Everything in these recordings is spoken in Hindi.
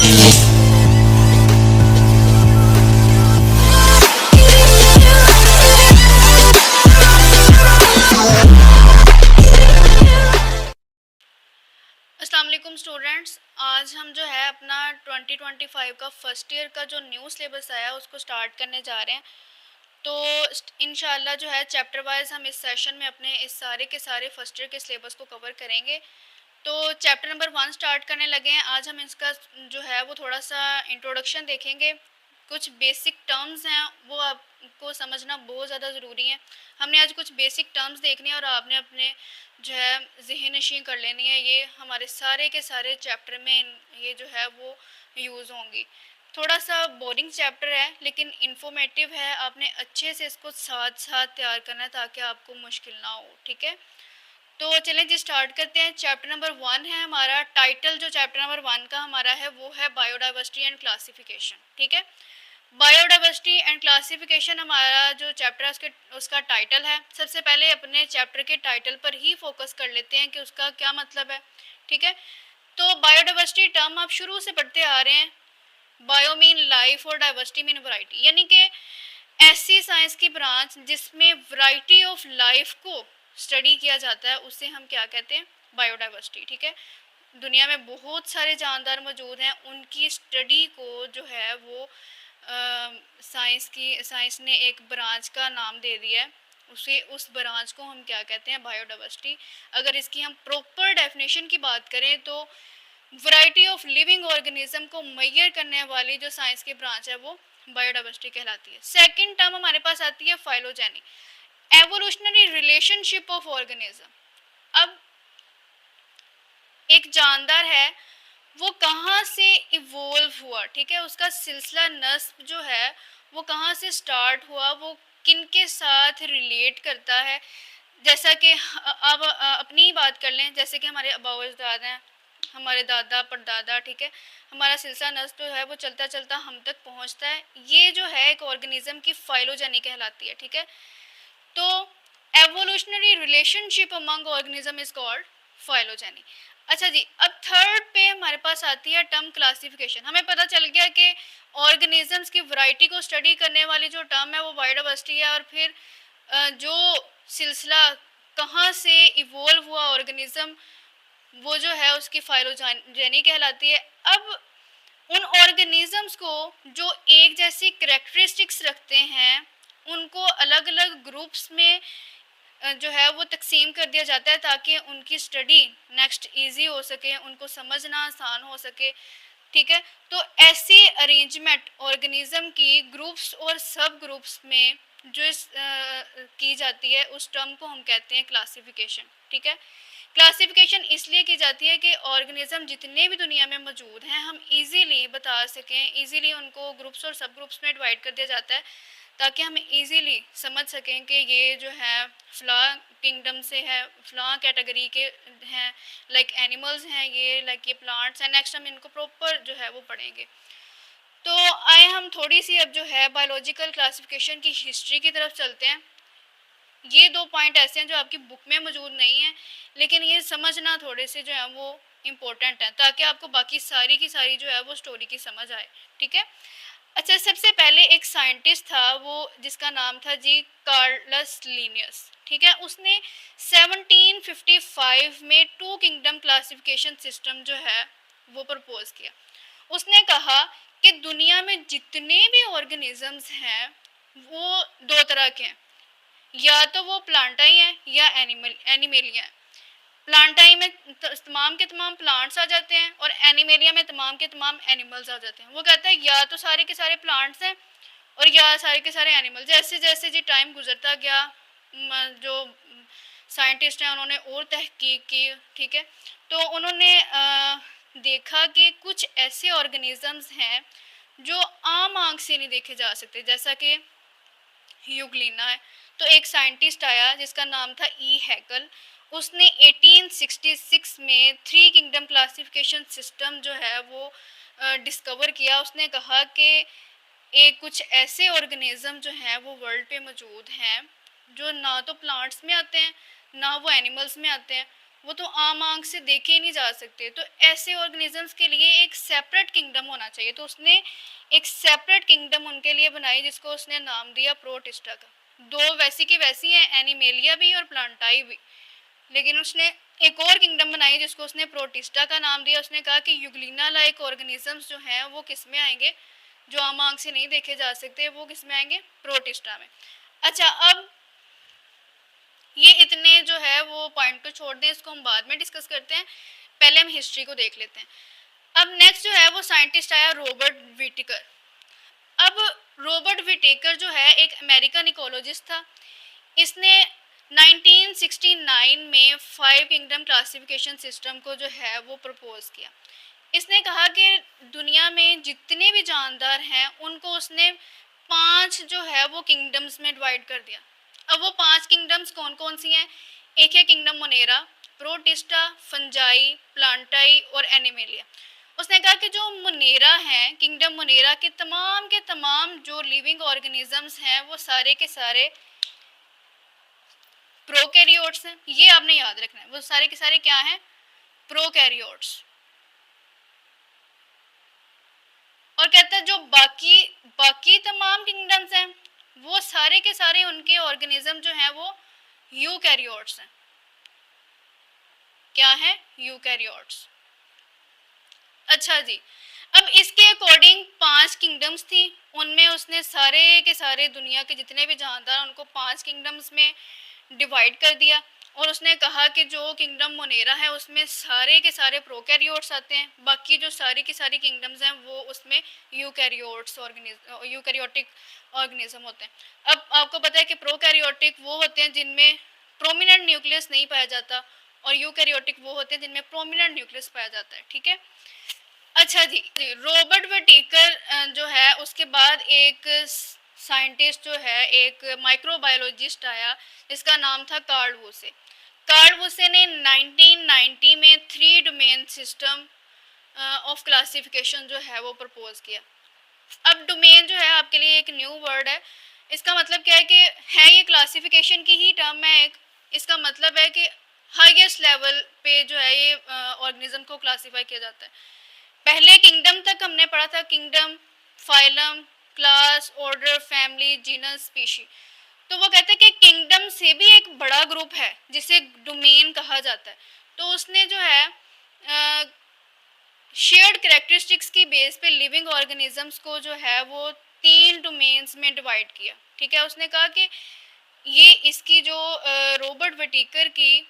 अस्सलाम वालेकुम स्टूडेंट्स। आज हम जो है अपना 2025 का फर्स्ट ईयर का जो न्यू सिलेबस आया है उसको स्टार्ट करने जा रहे हैं। तो इंशाल्लाह जो है चैप्टर वाइज हम इस सेशन में अपने इस सारे के सारे फर्स्ट ईयर के सिलेबस को कवर करेंगे। तो चैप्टर नंबर 1 स्टार्ट करने लगे हैं। आज हम इसका जो है वो थोड़ा सा इंट्रोडक्शन देखेंगे। कुछ बेसिक टर्म्स हैं वो आपको समझना बहुत ज़्यादा ज़रूरी है। हमने आज कुछ बेसिक टर्म्स देखने हैं और आपने अपने जो है ज़हन नशीं कर लेनी है। ये हमारे सारे के सारे चैप्टर में ये जो है वो यूज़ होंगी। थोड़ा सा बोरिंग चैप्टर है लेकिन इन्फॉर्मेटिव है। आपने अच्छे से इसको साथ साथ तैयार करना है ताकि आपको मुश्किल ना हो। ठीक है, तो चलें जी स्टार्ट करते हैं। चैप्टर नंबर 1 है हमारा। टाइटल जो चैप्टर नंबर 1 का हमारा है वो है बायोडाइवर्सिटी एंड क्लासिफिकेशन। ठीक है, बायोडाइवर्सिटी एंड क्लासिफिकेशन हमारा जो चैप्टर है उसका टाइटल है। सबसे पहले अपने चैप्टर के टाइटल पर ही फोकस कर लेते हैं कि उसका क्या मतलब है। ठीक है, तो बायोडाइवर्सिटी टर्म आप शुरू से पढ़ते आ रहे हैं। बायो मीन लाइफ और डाइवर्सिटी मीन वैरायटी, यानी कि ऐसी साइंस की ब्रांच जिसमें वैरायटी ऑफ लाइफ को स्टडी किया जाता है उसे हम क्या कहते हैं, बायोडाइवर्सिटी। ठीक है, दुनिया में बहुत सारे जानदार मौजूद हैं, उनकी स्टडी को जो है वो साइंस ने एक ब्रांच का नाम दे दिया है। उस ब्रांच को हम क्या कहते हैं, बायोडाइवर्सिटी। अगर इसकी हम प्रॉपर डेफिनेशन की बात करें तो वैरायटी ऑफ लिविंग ऑर्गेनिज्म को मेजर करने वाली जो साइंस की ब्रांच है वो बायोडाइवर्सिटी कहलाती है। सेकंड टर्म हमारे पास आती है phylogeny, evolutionary relationship of organism. अब एक जानदार है वो कहाँ से इवोल्व हुआ। ठीक है, उसका सिलसिला नस्ब जो है वो कहाँ से स्टार्ट हुआ, वो किन के साथ रिलेट करता है। जैसा कि अब अपनी ही बात कर लें, जैसे कि हमारे आबा अजदाद हैं, हमारे दादा परदादा। ठीक है, हमारा सिलसिला नस्ब जो है वो चलता चलता हम तक पहुंचता है। ये जो है एक ऑर्गेनिज्म की फाइलोजेनी कहलाती है। ठीक है, तो evolutionary relationship among organism is called phylogeny. अच्छा जी, अब थर्ड पे हमारे पास आती है टर्म क्लासिफिकेशन। हमें पता चल गया कि ऑर्गेनिजम्स की वैरायटी को स्टडी करने वाली जो टर्म है वो बायोडाइवर्सिटी है, और फिर जो सिलसिला कहाँ से इवोल्व हुआ ऑर्गेनिज्म वो जो है उसकी फाइलोजेनी कहलाती है। अब उन ऑर्गेनिजम्स को जो एक जैसी करेक्टरिस्टिक्स रखते हैं उनको अलग अलग ग्रुप्स में जो है वो तकसीम कर दिया जाता है ताकि उनकी स्टडी नेक्स्ट इजी हो सके, उनको समझना आसान हो सके। ठीक है, तो ऐसी अरेंजमेंट ऑर्गेनिज्म की ग्रुप्स और सब ग्रुप्स में जो की जाती है उस टर्म को हम कहते हैं क्लासिफिकेशन। ठीक है, क्लासिफिकेशन इसलिए की जाती है कि ऑर्गेनिज्म जितने भी दुनिया में मौजूद हैं हम इजीली बता सकें, इजीली उनको ग्रुप्स और सब ग्रुप्स में डिवाइड कर दिया जाता है ताकि हम इजीली समझ सकें कि ये जो है फ्ला किंगडम से है, फ्ला कैटेगरी के हैं, लाइक एनिमल्स हैं ये, लाइक ये प्लांट्स हैं। नेक्स्ट हम इनको प्रॉपर जो है वो पढ़ेंगे। तो आए हम थोड़ी सी अब जो है बायोलॉजिकल क्लासिफिकेशन की हिस्ट्री की तरफ चलते हैं। ये दो पॉइंट ऐसे हैं जो आपकी बुक में मौजूद नहीं है, लेकिन ये समझना थोड़े से जो है वो इम्पोर्टेंट है ताकि आपको बाकी सारी की सारी जो है वो स्टोरी की समझ आए। ठीक है, अच्छा सबसे पहले एक साइंटिस्ट था वो जिसका नाम था जी कार्लस लिनियस। ठीक है, उसने 1755 में टू किंगडम क्लासिफिकेशन सिस्टम जो है वो प्रपोज किया। उसने कहा कि दुनिया में जितने भी ऑर्गेनिजम्स हैं वो दो तरह के हैं, या तो वो प्लांटाई हैं या एनिमेलिया हैं। प्लांटाई में तमाम के तमाम प्लांट्स आ जाते हैं और एनिमेलिया में तमाम के तमाम एनिमल्स आ जाते हैं। वो कहता है या तो सारे के सारे प्लांट्स हैं और या सारे के सारे एनिमल। जैसे जैसे जी टाइम गुजरता गया जो साइंटिस्ट हैं उन्होंने और तहकीक की। ठीक है, तो उन्होंने देखा कि कुछ ऐसे ऑर्गेनिजम्स हैं जो आम आंख से नहीं देखे जा सकते, जैसा कि यूग्लिना है। तो एक साइंटिस्ट आया जिसका नाम था ई हैगल। उसने 1866 में थ्री किंगडम क्लासिफिकेशन सिस्टम जो है वो डिस्कवर किया। उसने कहा कि एक कुछ ऐसे ऑर्गेनिज्म जो हैं वो वर्ल्ड पे मौजूद हैं जो ना तो प्लांट्स में आते हैं ना वो एनिमल्स में आते हैं, वो तो आम आंख से देखे ही नहीं जा सकते। तो ऐसे ऑर्गेनिजम्स के लिए एक सेपरेट किंगडम होना चाहिए। तो उसने एक सेपरेट किंगडम उनके लिए बनाई जिसको उसने नाम दिया प्रोटिस्टा का। दो वैसी की वैसी हैं, एनिमेलिया भी और प्लांटाई भी, लेकिन उसने एक और किंगडम बनाई जिसको उसने प्रोटिस्टा का नाम दिया। उसने कहा कि यूग्लिना लाइक ऑर्गेनिजम्स जो हैं वो किस में आएंगे, जो आम आंख से नहीं देखे जा सकते, वो किस में आएंगे, प्रोटिस्टा में। अच्छा, अब ये इतने जो है वो पॉइंट को छोड़ दें, इसको हम बाद में डिस्कस करते हैं, पहले हम हिस्ट्री को देख लेते हैं। अब नेक्स्ट जो है वो साइंटिस्ट आया रॉबर्ट विटेकर। अब रॉबर्ट विटेकर जो है एक अमेरिकन इकोलॉजिस्ट था। इसने 1969 में 5 किंगडम क्लासिफिकेशन सिस्टम को जो है वो प्रपोज किया। इसने कहा कि दुनिया में जितने भी जानदार हैं उनको उसने 5 जो है वो किंगडम्स में डिवाइड कर दिया। अब वो 5 किंगडम्स कौन कौन सी हैं? एक है किंगडम मोनेरा, प्रोटिस्टा, फंजाई, प्लांटाई और एनिमेलिया। उसने कहा कि जो मोनेरा हैं, किंगडम मोनेरा के तमाम जो लिविंग ऑर्गेनिजम्स हैं वो सारे के सारे प्रोकैरियोट्स हैं। ये आपने याद रखना है, वो सारे के सारे क्या हैं, प्रोकैरियोट्स। और कहता है जो बाकी बाकी तमाम किंगडम्स हैं वो सारे के सारे उनके ऑर्गेनिज्म जो हैं वो यूकैरियोट्स हैं। क्या है, यूकैरियोट्स। अच्छा जी, अब इसके अकॉर्डिंग 5 किंगडम्स थी, उनमें उसने सारे के सारे दुनिया के जितने भी जानदार उनको 5 किंगडम्स में डिवाइड कर दिया। और उसने कहा कि जो किंगडम मोनेरा है उसमें सारे के सारे प्रोकैरियोट्स आते हैं, बाकी जो सारी की सारी किंगडम्स हैं वो उसमें यूकैरियोटिक ऑर्गेनिज्म होते हैं। अब आपको पता है कि प्रोकैरियोटिक वो होते हैं जिनमें प्रोमिनेंट न्यूक्लियस नहीं पाया जाता, और यूकैरियोटिक वो होते हैं जिनमें प्रोमिनेंट न्यूक्लियस पाया जाता है। ठीक है। अच्छा जी, रॉबर्ट विटेकर जो है उसके बाद एक साइंटिस्ट जो है, एक माइक्रोबायोलॉजिस्ट आया जिसका नाम था कार्ल वूसे। कार्ल वूसे ने 1990 में 3 डोमेन सिस्टम ऑफ क्लासिफिकेशन जो है वो प्रपोज किया। अब डोमेन जो है आपके लिए एक न्यू वर्ड है। इसका मतलब क्या है कि है ये क्लासिफिकेशन की ही टर्म है एक। इसका मतलब है कि हाईएस्ट लेवल पे जो है ये ऑर्गेनिज्म को क्लासीफाई किया जाता है। पहले किंगडम तक हमने पढ़ा था, kingdom, phylum, class, order, family, genus, species. तो वो कहते हैं कि किंगडम से भी एक बड़ा ग्रुप है जिसे डोमेन कहा जाता है। तो उसने जो है शेयर्ड कैरेक्टरिस्टिक्स की बेस पे लिविंग ऑर्गेनिजम्स को जो है वो 3 डोमेन्स में डिवाइड किया। ठीक है। उसने कहा कि ये इसकी जो रॉबर्ट विटेकर की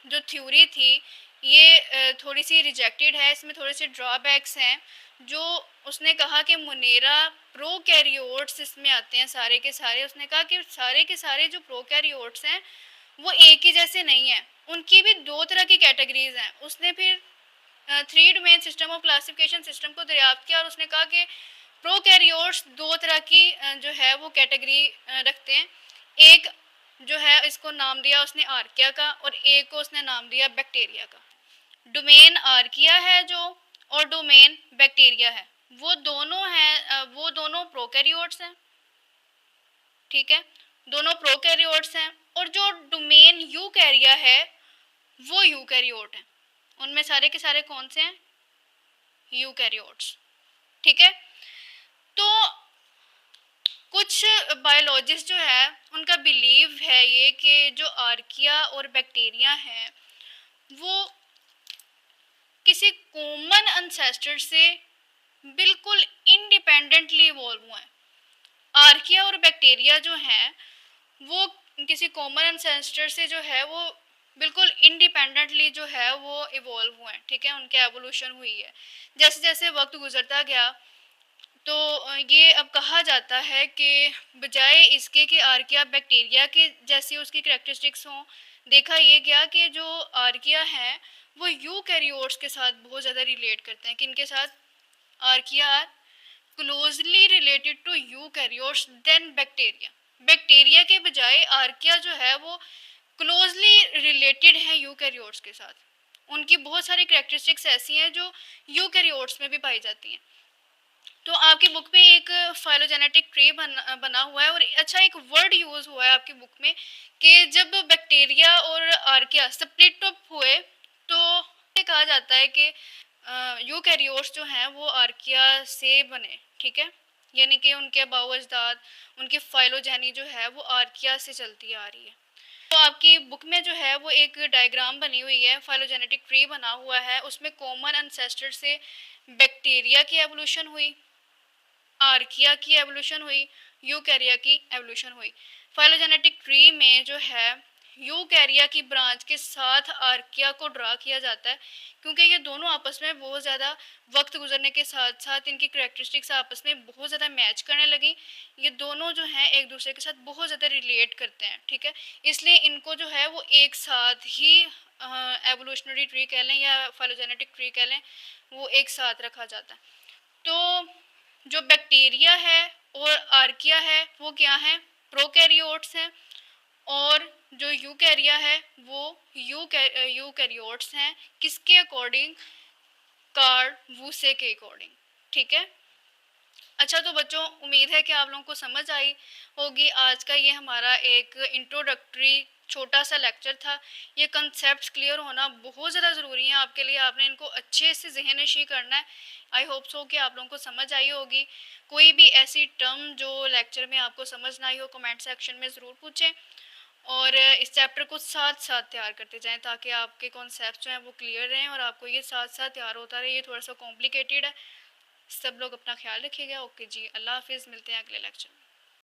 जो थ्योरी थी ये थोड़ी सी रिजेक्टेड है, इसमें थोड़े से ड्रॉबैक्स हैं। जो उसने कहा कि मोनेरा प्रोकैरियोट्स इसमें आते हैं सारे के सारे। उसने कहा कि सारे के सारे जो प्रोकैरियोट्स हैं वो एक ही जैसे नहीं हैं, उनकी भी 2 तरह की कैटेगरीज हैं। उसने फिर 3 domain system of classification system को दरियाफ्त किया और उसने कहा कि प्रोकैरियोट्स 2 तरह की जो है वो कैटेगरी रखते हैं। एक जो है इसको नाम दिया उसने आर्किया का, और एक को उसने नाम दिया बैक्टीरिया का। डोमेन आर्किया है जो, और डोमेन बैक्टीरिया है, वो दोनों हैं वो दोनों प्रोकैरियोट्स हैं। ठीक है, दोनों प्रोकैरियोट्स हैं। और जो डोमेन यूकैरिया है वो यूकैरियोट है। उनमें सारे के सारे कौन से हैं, यूकैरियोट्स। ठीक है। तो कुछ बायोलॉजिस्ट जो है उनका बिलीव है ये कि जो आर्किया और बैक्टीरिया हैं वो किसी कॉमन अनसेस्टर से बिल्कुल इंडिपेंडेंटली इवॉल्व हुए हैं। आर्किया और बैक्टीरिया जो हैं वो किसी कॉमन अनसेस्टर से जो है वो बिल्कुल इंडिपेंडेंटली जो है वो इवॉल्व हुए हैं। ठीक है, उनकी एवोल्यूशन हुई है। जैसे जैसे वक्त गुजरता गया तो ये अब कहा जाता है कि बजाय इसके कि आर्किया बैक्टीरिया के जैसी उसकी करैक्टरिस्टिक्स हों, देखा ये गया कि जो आर्किया हैं वो यूकैरियोट्स के साथ बहुत ज़्यादा रिलेट करते हैं। किनके साथ? Archaea are closely related to eukaryotes than bacteria. Bacteria के बजाय आर्किया जो है वो क्लोजली रिलेटेड है यूकैरियोट्स के साथ। उनकी बहुत सारी करैक्टरिस्टिक्स ऐसी हैं जो यूकैरियोट्स में भी पाई जाती हैं। तो आपकी बुक में एक फाइलोजेनेटिक ट्री बना हुआ है, और अच्छा एक वर्ड यूज़ हुआ है आपकी बुक में कि जब बैक्टीरिया और आर्किया स्प्लिट अप हुए तो ये कहा जाता है कि यूकैरियोट्स जो हैं वो आर्किया से बने, ठीक है, यानी कि उनके आबाओ अजदाद, उनकी फाइलोजेनी जो है वो आर्किया से चलती आ रही है। तो आपकी बुक में जो है वो एक डायग्राम बनी हुई है, फाइलोजेनेटिक ट्री बना हुआ है, उसमें कॉमन एंसेस्टर से बैक्टीरिया की एवोल्यूशन हुई, आर्किया की एवोल्यूशन हुई, यूकैरिया की एवोल्यूशन हुई। फाइलोजेनेटिक ट्री में जो है यूकैरिया की ब्रांच के साथ आर्किया को ड्रा किया जाता है, क्योंकि ये दोनों आपस में बहुत ज़्यादा वक्त गुजरने के साथ साथ इनकी करेक्टरिस्टिक्स आपस में बहुत ज़्यादा मैच करने लगी। ये दोनों जो हैं एक दूसरे के साथ बहुत ज़्यादा रिलेट करते हैं, ठीक है, इसलिए इनको जो है वो एक साथ ही एवोल्यूशनरी ट्री कह लें या फाइलोजेनेटिक ट्री कह लें, वो एक साथ रखा जाता है। तो जो बैक्टीरिया है और आर्किया है वो क्या है, प्रोकैरियोट्स हैं, और जो यूकैरिया है वो यूकैरियोट्स हैं, किसके अकॉर्डिंग, कार्ल वूसे के अकॉर्डिंग, ठीक है। अच्छा, तो बच्चों उम्मीद है कि आप लोगों को समझ आई होगी। आज का ये हमारा एक इंट्रोडक्टरी छोटा सा लेक्चर था। ये कंसेप्ट्स क्लियर होना बहुत ज़्यादा ज़रूरी है आपके लिए, आपने इनको अच्छे से ज़हन नशी करना है। आई होप सो कि आप लोगों को समझ आई होगी। कोई भी ऐसी टर्म जो लेक्चर में आपको समझ ना आई हो, कमेंट सेक्शन में ज़रूर पूछें, और इस चैप्टर को साथ साथ तैयार करते जाएं ताकि आपके कॉन्सेप्ट जो हैं वो क्लियर रहें और आपको ये साथ साथ तैयार होता रहे। ये थोड़ा सा कॉम्प्लिकेटेड है। सब लोग अपना ख्याल रखिएगा। ओके जी, अल्लाह हाफिज़, मिलते हैं अगले लेक्चर में।